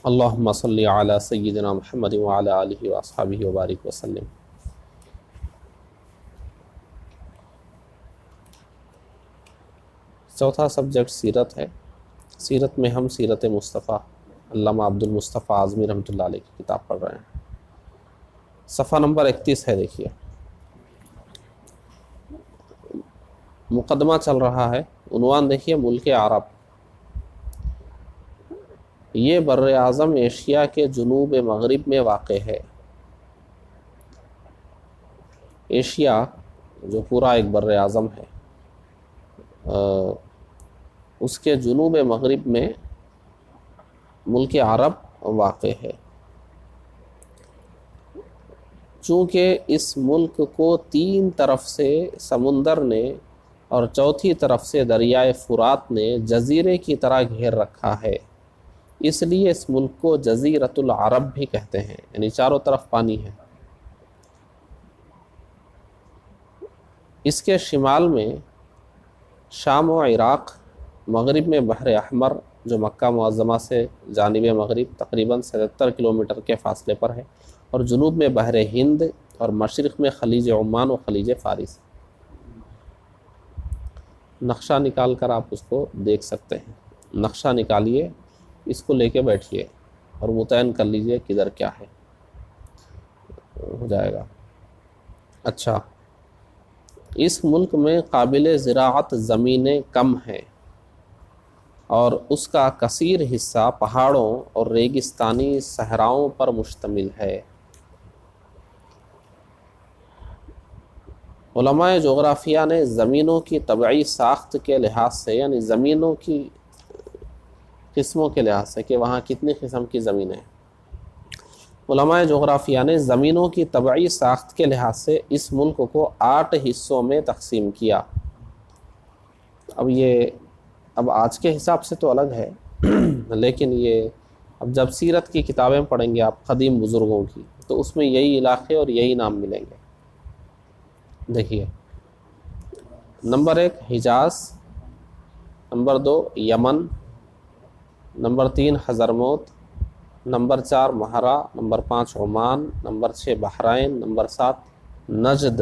اللہم صلی علی سیدنا محمد وعلی آلہ واصحابہ وبارک وسلم۔ چوتھا سبجیکٹ سیرت ہے۔ سیرت میں ہم سیرت مصطفیٰ علامہ عبد المصطفیٰ اعظمی رحمۃ اللہ علیہ کی کتاب پڑھ رہے ہیں۔ صفحہ نمبر 31 ہے، دیکھیے مقدمہ چل رہا ہے، عنوان دیکھیے ملک عرب۔ یہ بر اعظم ایشیا کے جنوب مغرب میں واقع ہے۔ ایشیا جو پورا ایک بر اعظم ہے، اس کے جنوب مغرب میں ملک عرب واقع ہے۔ چونکہ اس ملک کو 3 طرف سے سمندر نے اور چوتھی طرف سے دریائے فرات نے جزیرے کی طرح گھیر رکھا ہے، اس لیے اس ملک کو جزیرۃ العرب بھی کہتے ہیں، یعنی چاروں طرف پانی ہے۔ اس کے شمال میں شام و عراق، مغرب میں بحر احمر جو مکہ معظمہ سے جانب مغرب تقریباً 77 کلومیٹر کے فاصلے پر ہے، اور جنوب میں بحر ہند، اور مشرق میں خلیج عمان و خلیج فارس۔ نقشہ نکال کر آپ اس کو دیکھ سکتے ہیں، نقشہ نکالیے، اس کو لے کے بیٹھیے اور متعین کر لیجئے کدھر کیا ہے، ہو جائے گا۔ اچھا، اس ملک میں قابل زراعت زمینیں کم ہیں، اور اس کا کثیر حصہ پہاڑوں اور ریگستانی صحراؤں پر مشتمل ہے۔ علماء جغرافیہ نے زمینوں کی طبعی ساخت کے لحاظ سے، یعنی زمینوں کی قسموں کے لحاظ سے کہ وہاں کتنی قسم کی زمینیں ہیں، علماء جغرافیہ نے زمینوں کی طبعی ساخت کے لحاظ سے اس ملک کو 8 حصوں میں تقسیم کیا۔ اب آج کے حساب سے تو الگ ہے، لیکن یہ اب جب سیرت کی کتابیں پڑھیں گے آپ قدیم بزرگوں کی، تو اس میں یہی علاقے اور یہی نام ملیں گے۔ دیکھیے، number 1 Hijaz, number 2 Yemen, number 3 Hadramaut, number 4 Mahra, number 5 Oman, number 6 Bahrain, number 7 Najd,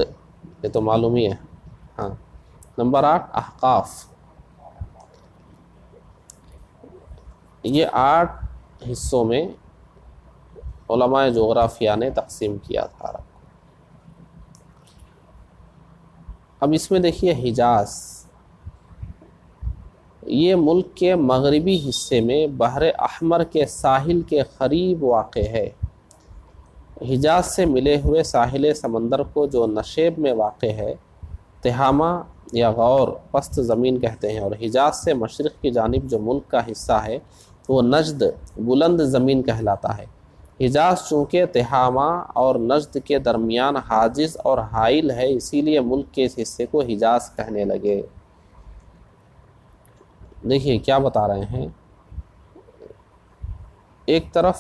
یہ تو معلوم ہی ہے، ہاں، نمبر 8 احقاف۔ یہ 8 حصوں میں علماء جغرافیہ نے تقسیم کیا تھا۔ اب اس میں دیکھیے حجاز، یہ ملک کے مغربی حصے میں بحر احمر کے ساحل کے قریب واقع ہے۔ حجاز سے ملے ہوئے ساحل سمندر کو جو نشیب میں واقع ہے تہامہ یا غور پست زمین کہتے ہیں، اور حجاز سے مشرق کی جانب جو ملک کا حصہ ہے وہ نجد بلند زمین کہلاتا ہے۔ حجاز چونکہ تہامہ اور نجد کے درمیان حاجز اور حائل ہے، اسی لیے ملک کے اس حصے کو حجاز کہنے لگے۔ دیکھیے کیا بتا رہے ہیں، ایک طرف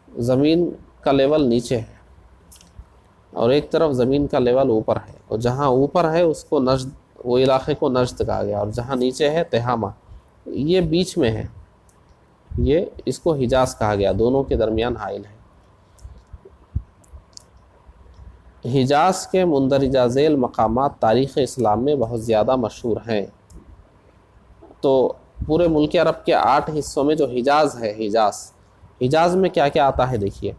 زمین کا لیول نیچے ہے اور ایک طرف زمین کا لیول اوپر ہے، اور جہاں اوپر ہے اس کو نجد، وہ علاقے کو نجد کہا گیا، اور جہاں نیچے ہے تہامہ، یہ بیچ میں ہے، یہ اس کو حجاز کہا گیا، دونوں کے درمیان حائل ہے۔ حجاز کے مندرجہ ذیل مقامات تاریخ اسلام میں بہت زیادہ مشہور ہیں۔ تو پورے ملک عرب کے 8 حصوں میں جو حجاز ہے، حجاز میں کیا کیا آتا ہے دیکھیے،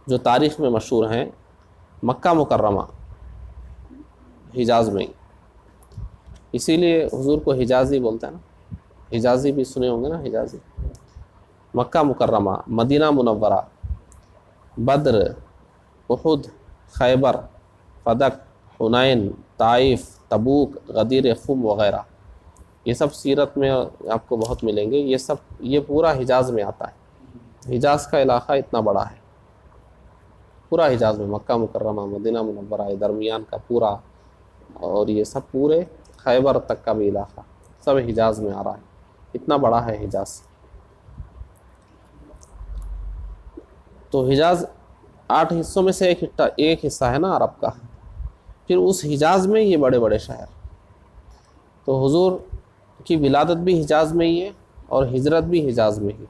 جو تاریخ میں مشہور ہیں۔ مکہ مکرمہ حجاز میں، اسی لیے حضور کو حجازی بولتے ہیں نا، حجازی بھی سنے ہوں گے نا، حجازی۔ مکہ مکرمہ، مدینہ منورہ، بدر، احد، خیبر، فدق، حنین، طائف، تبوک، غدیر خم وغیرہ، یہ سب سیرت میں آپ کو بہت ملیں گے۔ یہ پورا حجاز میں آتا ہے۔ حجاز کا علاقہ اتنا بڑا ہے، پورا حجاز میں، مکہ مکرمہ، مدینہ منورہ، درمیان کا پورا، اور یہ سب پورے خیبر تک کا بھی علاقہ سب حجاز میں آ رہا ہے، اتنا بڑا ہے حجاز۔ تو حجاز 8 حصوں میں سے ایک حصہ ہے نا عرب کا، پھر اس حجاز میں یہ بڑے بڑے شہر۔ تو حضور کی ولادت بھی حجاز میں ہی ہے اور ہجرت بھی حجاز میں ہی،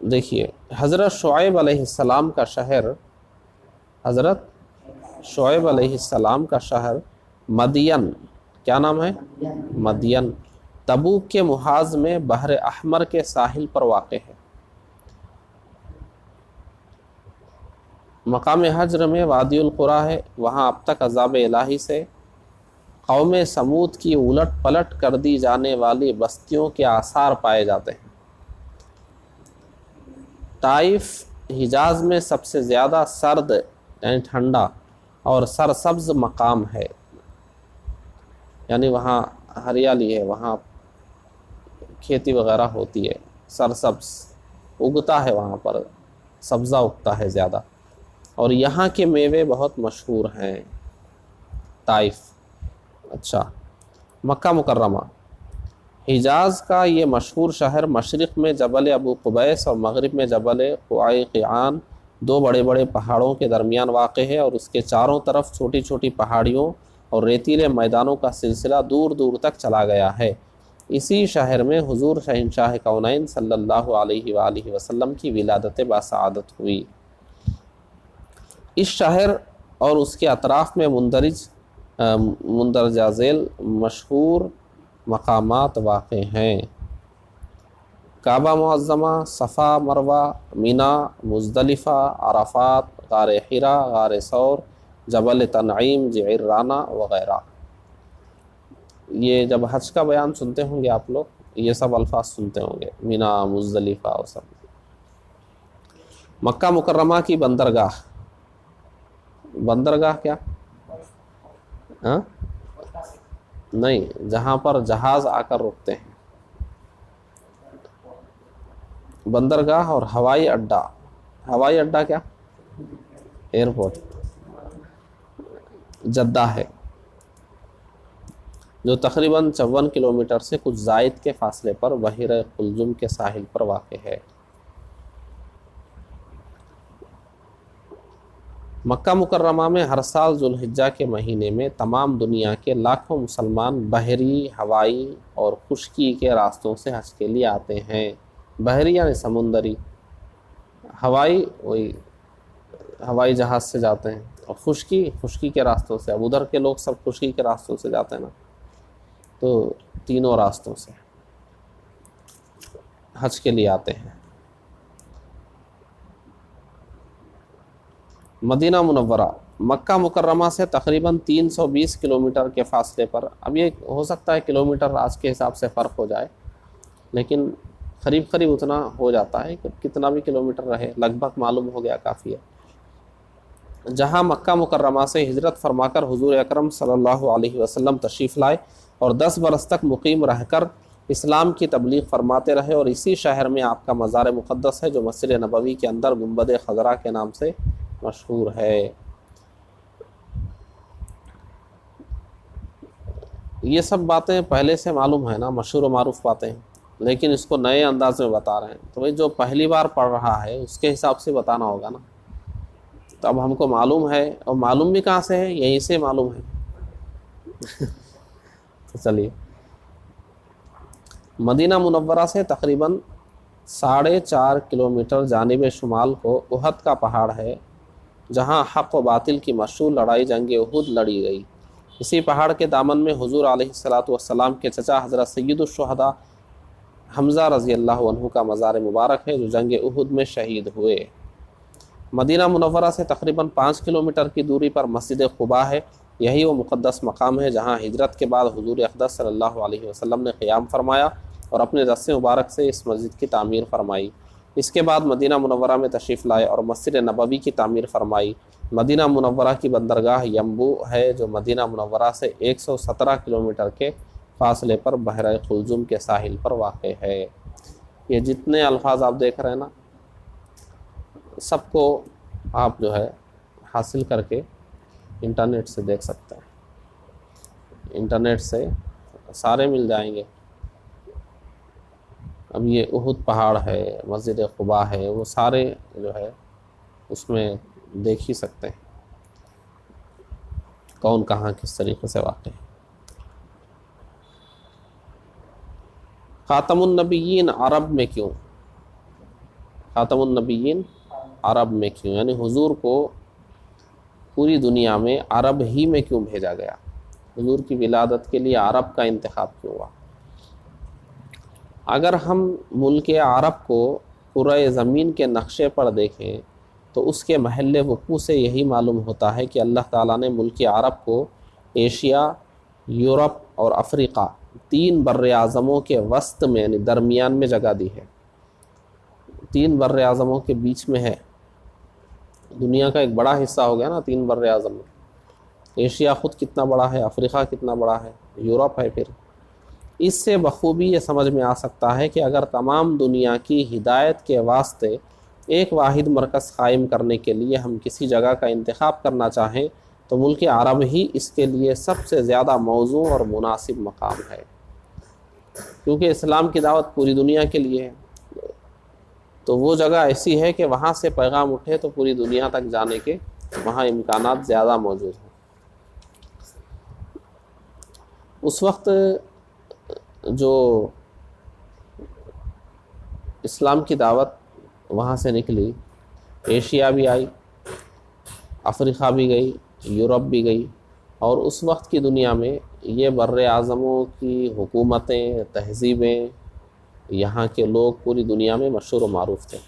دیکھیے حضرت شعیب علیہ السلام کا شہر، حضرت شعیب علیہ السلام کا شہر مدین، کیا نام ہے؟ مدین، تبوک کے محاذ میں بحر احمر کے ساحل پر واقع ہے۔ مقام حجر میں وادی القریٰ ہے، وہاں اب تک عذاب الہی سے قوم سمود کی الٹ پلٹ کر دی جانے والی بستیوں کے آثار پائے جاتے ہیں۔ طائف حجاز میں سب سے زیادہ سرد یعنی ٹھنڈا اور سرسبز مقام ہے، یعنی وہاں ہریالی ہے، وہاں کھیتی وغیرہ ہوتی ہے، سرسبز اگتا ہے، وہاں پر سبزہ اگتا ہے زیادہ، اور یہاں کے میوے بہت مشہور ہیں۔ طائف، اچھا، مکہ مکرمہ، حجاز کا یہ مشہور شہر مشرق میں جبل ابو قبیس اور مغرب میں جبل قعیقیان، دو بڑے بڑے پہاڑوں کے درمیان واقع ہے، اور اس کے چاروں طرف چھوٹی چھوٹی پہاڑیوں اور ریتیلے میدانوں کا سلسلہ دور دور تک چلا گیا ہے۔ اسی شہر میں حضور شہنشاہ کونین صلی اللہ علیہ وآلہ وسلم کی ولادت باسعادت ہوئی۔ اس شہر اور اس کے اطراف میں مندرجہ ذیل مشہور مقامات واقع ہیں: کعبہ معظمہ، صفا مروہ، مینا، مزدلفہ، عرفات، غار حرا، غار ثور، جبل تنعیم، جعرانہ وغیرہ۔ یہ جب حج کا بیان سنتے ہوں گے آپ لوگ، یہ سب الفاظ سنتے ہوں گے، مینا، مزدلفہ اور سب۔ مکہ مکرمہ کی بندرگاہ، بندرگاہ کیا؟ ہاں؟ نہیں، جہاں پر جہاز آ کر رکتے ہیں، بندرگاہ۔ اور ہوائی اڈہ، ہوائی اڈہ کیا؟ ایئرپورٹ، جدہ ہے، جو تقریباً 54 کلومیٹر سے کچھ زائد کے فاصلے پر بحیرہ قلزم کے ساحل پر واقع ہے۔ مکہ مکرمہ میں ہر سال ذوالحجہ کے مہینے میں تمام دنیا کے لاکھوں مسلمان بحری، ہوائی اور خشکی کے راستوں سے حج کے لیے آتے ہیں۔ بحری یعنی سمندری، ہوائی وہی ہوائی جہاز سے جاتے ہیں، اور خشکی کے راستوں سے۔ اب ادھر کے لوگ سب خشکی کے راستوں سے جاتے ہیں نا، تو تینوں راستوں سے حج کے لیے آتے ہیں۔ مدینہ منورہ، مکہ مکرمہ سے تقریباً 320 کلومیٹر کے فاصلے پر۔ اب یہ ہو سکتا ہے کلومیٹر آج کے حساب سے فرق ہو جائے، لیکن قریب قریب اتنا ہو جاتا ہے کہ کتنا بھی کلومیٹر رہے لگ بھگ معلوم ہو گیا، کافی ہے۔ جہاں مکہ مکرمہ سے ہجرت فرما کر حضور اکرم صلی اللہ علیہ وسلم تشریف لائے اور 10 برس تک مقیم رہ کر اسلام کی تبلیغ فرماتے رہے، اور اسی شہر میں آپ کا مزار مقدس ہے جو مسجد نبوی کے اندر گنبد خضرا کے نام سے مشہور ہے۔ یہ سب باتیں پہلے سے معلوم ہے نا، مشہور و معروف باتیں، لیکن اس کو نئے انداز میں بتا رہے ہیں، تو بھائی جو پہلی بار پڑھ رہا ہے اس کے حساب سے بتانا ہوگا نا۔ تو اب ہم کو معلوم ہے، اور معلوم بھی کہاں سے ہے؟ یہیں سے معلوم ہے۔ تو چلیے، مدینہ منورہ سے تقریباً 4.5 کلومیٹر جانب شمال کو احد کا پہاڑ ہے، جہاں حق و باطل کی مشہور لڑائی جنگ احد لڑی گئی۔ اسی پہاڑ کے دامن میں حضور علیہ السلام کے چچا حضرت سید الشہداء حمزہ رضی اللہ عنہ کا مزار مبارک ہے، جو جنگ احد میں شہید ہوئے۔ مدینہ منورہ سے تقریباً 5 کلومیٹر کی دوری پر مسجد قباء ہے۔ یہی وہ مقدس مقام ہے جہاں ہجرت کے بعد حضور اقدس صلی اللہ علیہ وسلم نے قیام فرمایا اور اپنے دست مبارک سے اس مسجد کی تعمیر فرمائی۔ اس کے بعد مدینہ منورہ میں تشریف لائے اور مسجد نبوی کی تعمیر فرمائی۔ مدینہ منورہ کی بندرگاہ ینبوع ہے، جو مدینہ منورہ سے 117 کلومیٹر کے فاصلے پر بحیرہ قلزم کے ساحل پر واقع ہے۔ یہ جتنے الفاظ آپ دیکھ رہے ہیں نا، سب کو آپ جو ہے حاصل کر کے انٹرنیٹ سے دیکھ سکتے ہیں، انٹرنیٹ سے سارے مل جائیں گے۔ اب یہ احد پہاڑ ہے، مسجد قباء ہے، وہ سارے جو ہے اس میں دیکھ ہی سکتے ہیں کون کہاں کس طریقے سے واقع ہے۔ خاتم النبیین عرب میں کیوں؟ خاتم النبیین عرب میں کیوں، یعنی حضور کو پوری دنیا میں عرب ہی میں کیوں بھیجا گیا، حضور کی ولادت کے لیے عرب کا انتخاب کیوں ہوا؟ اگر ہم ملک عرب کو پورے زمین کے نقشے پر دیکھیں تو اس کے محل وقوع سے یہی معلوم ہوتا ہے کہ اللہ تعالیٰ نے ملک عرب کو ایشیا، یورپ اور افریقہ 3 بر اعظموں کے وسط میں یعنی درمیان میں جگہ دی ہے۔ 3 بر اعظموں کے بیچ میں ہے، دنیا کا ایک بڑا حصہ ہو گیا نا 3 بر اعظم میں۔ ایشیا خود کتنا بڑا ہے، افریقہ کتنا بڑا ہے، یورپ ہے۔ پھر اس سے بخوبی یہ سمجھ میں آ سکتا ہے کہ اگر تمام دنیا کی ہدایت کے واسطے ایک واحد مرکز قائم کرنے کے لیے ہم کسی جگہ کا انتخاب کرنا چاہیں تو ملک عرب ہی اس کے لیے سب سے زیادہ موزوں اور مناسب مقام ہے، کیونکہ اسلام کی دعوت پوری دنیا کے لیے ہے۔ تو وہ جگہ ایسی ہے کہ وہاں سے پیغام اٹھے تو پوری دنیا تک جانے کے وہاں امکانات زیادہ موجود ہیں۔ اس وقت جو اسلام کی دعوت وہاں سے نکلی، ایشیا بھی آئی، افریقہ بھی گئی، یورپ بھی گئی، اور اس وقت کی دنیا میں یہ بر اعظموں کی حکومتیں، تہذیبیں، یہاں کے لوگ پوری دنیا میں مشہور و معروف تھے،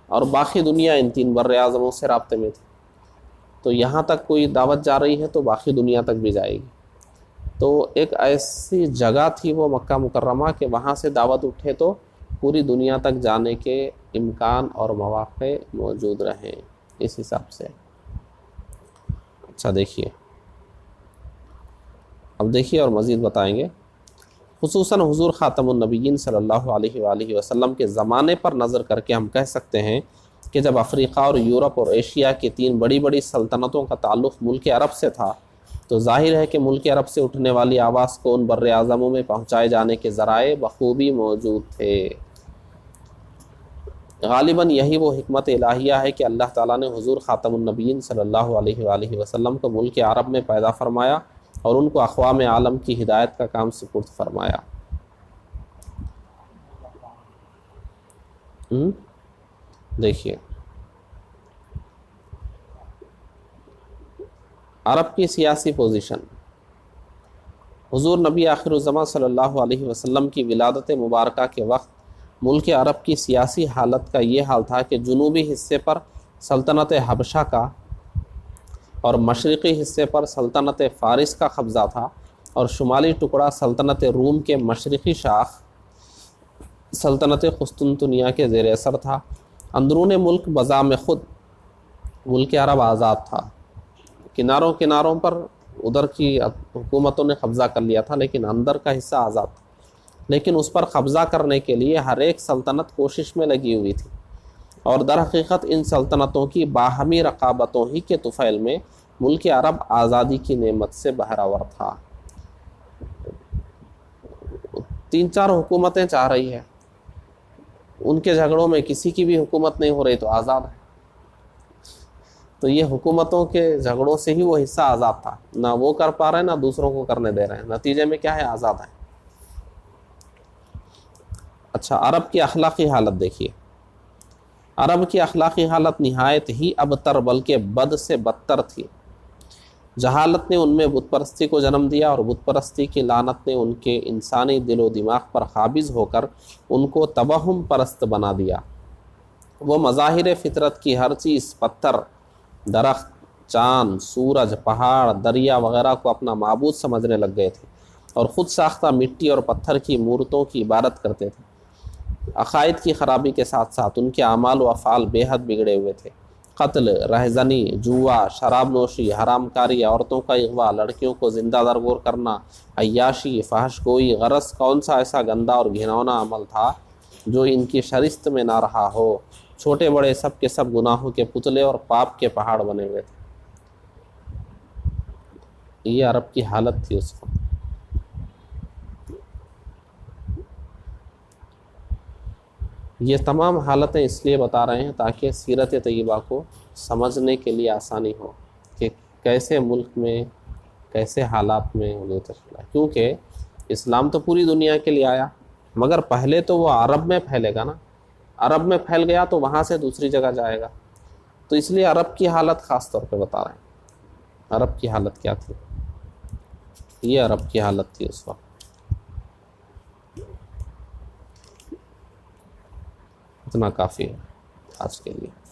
اور باقی دنیا ان 3 بر اعظموں سے رابطے میں تھی۔ تو یہاں تک کوئی دعوت جا رہی ہے تو باقی دنیا تک بھی جائے گی۔ تو ایک ایسی جگہ تھی وہ مکہ مکرمہ کہ وہاں سے دعوت اٹھے تو پوری دنیا تک جانے کے امکان اور مواقع موجود رہیں، اس حساب سے۔ اچھا دیکھیے، اب دیکھیے اور مزید بتائیں گے۔ خصوصاً حضور خاتم النبیین صلی اللہ علیہ وآلہ وسلم کے زمانے پر نظر کر کے ہم کہہ سکتے ہیں کہ جب افریقہ اور یورپ اور ایشیا کی 3 بڑی بڑی سلطنتوں کا تعلق ملک عرب سے تھا تو ظاہر ہے کہ ملک عرب سے اٹھنے والی آواز کو ان بر اعظموں میں پہنچائے جانے کے ذرائع بخوبی موجود تھے۔ غالباً یہی وہ حکمت الہیہ ہے کہ اللہ تعالیٰ نے حضور خاتم النبیین صلی اللہ علیہ وآلہ وسلم کو ملک عرب میں پیدا فرمایا اور ان کو اقوام عالم کی ہدایت کا کام سپرد فرمایا۔ دیکھیے، عرب کی سیاسی پوزیشن۔ حضور نبی آخر الزمان صلی اللہ علیہ وسلم کی ولادت مبارکہ کے وقت ملک عرب کی سیاسی حالت کا یہ حال تھا کہ جنوبی حصے پر سلطنت حبشہ کا اور مشرقی حصے پر سلطنت فارس کا قبضہ تھا، اور شمالی ٹکڑا سلطنت روم کے مشرقی شاخ سلطنت قسطنطنیہ کے زیر اثر تھا۔ اندرون ملک بذام خود ملک عرب آزاد تھا، کناروں پر ادھر کی حکومتوں نے قبضہ کر لیا تھا، لیکن اندر کا حصہ آزاد تھا۔ لیکن اس پر قبضہ کرنے کے لیے ہر ایک سلطنت کوشش میں لگی ہوئی تھی، اور در حقیقت ان سلطنتوں کی باہمی رقابتوں ہی کے طفیل میں ملک عرب آزادی کی نعمت سے بہرور تھا۔ 3-4 حکومتیں چاہ رہی ہے، ان کے جھگڑوں میں کسی کی بھی حکومت نہیں ہو رہی تو آزاد ہے۔ تو یہ حکومتوں کے جھگڑوں سے ہی وہ حصہ آزاد تھا، نہ وہ کر پا رہے ہیں نہ دوسروں کو کرنے دے رہے ہیں، نتیجے میں کیا ہے؟ آزاد ہے۔ اچھا، عرب کی اخلاقی حالت دیکھیے۔ عرب کی اخلاقی حالت نہایت ہی ابتر بلکہ بد سے بدتر تھی۔ جہالت نے ان میں بت پرستی کو جنم دیا، اور بت پرستی کی لعنت نے ان کے انسانی دل و دماغ پر قابض ہو کر ان کو توہم پرست بنا دیا۔ وہ مظاہر فطرت کی ہر چیز، پتھر، درخت، چاند، سورج، پہاڑ، دریا وغیرہ کو اپنا معبود سمجھنے لگ گئے تھے، اور خود ساختہ مٹی اور پتھر کی مورتوں کی عبادت کرتے تھے۔ عقائد کی خرابی کے ساتھ ساتھ ان کے اعمال و افعال بے حد بگڑے ہوئے تھے۔ قتل، رہزنی، جوا، شراب نوشی، حرام کاری، عورتوں کا اغوا، لڑکیوں کو زندہ درگور کرنا، عیاشی، فحش گوئی، غرض کون سا ایسا گندا اور گھناؤنا عمل تھا جو ان کی شرست میں نہ رہا ہو۔ چھوٹے بڑے سب کے سب گناہوں کے پتلے اور پاپ کے پہاڑ بنے ہوئے تھے۔ یہ عرب کی حالت تھی اس وقت۔ یہ تمام حالتیں اس لیے بتا رہے ہیں تاکہ سیرت طیبہ کو سمجھنے کے لیے آسانی ہو کہ کیسے ملک میں کیسے حالات میں حضور تشریف لائے، کیونکہ اسلام تو پوری دنیا کے لیے آیا، مگر پہلے تو وہ عرب میں پھیلے گا نا۔ عرب میں پھیل گیا تو وہاں سے دوسری جگہ جائے گا. تو اس لیے عرب کی حالت خاص طور پہ بتا رہے ہیں. عرب کی حالت کیا تھی؟ یہ عرب کی حالت تھی اس وقت. اتنا کافی ہے آج کے لیے.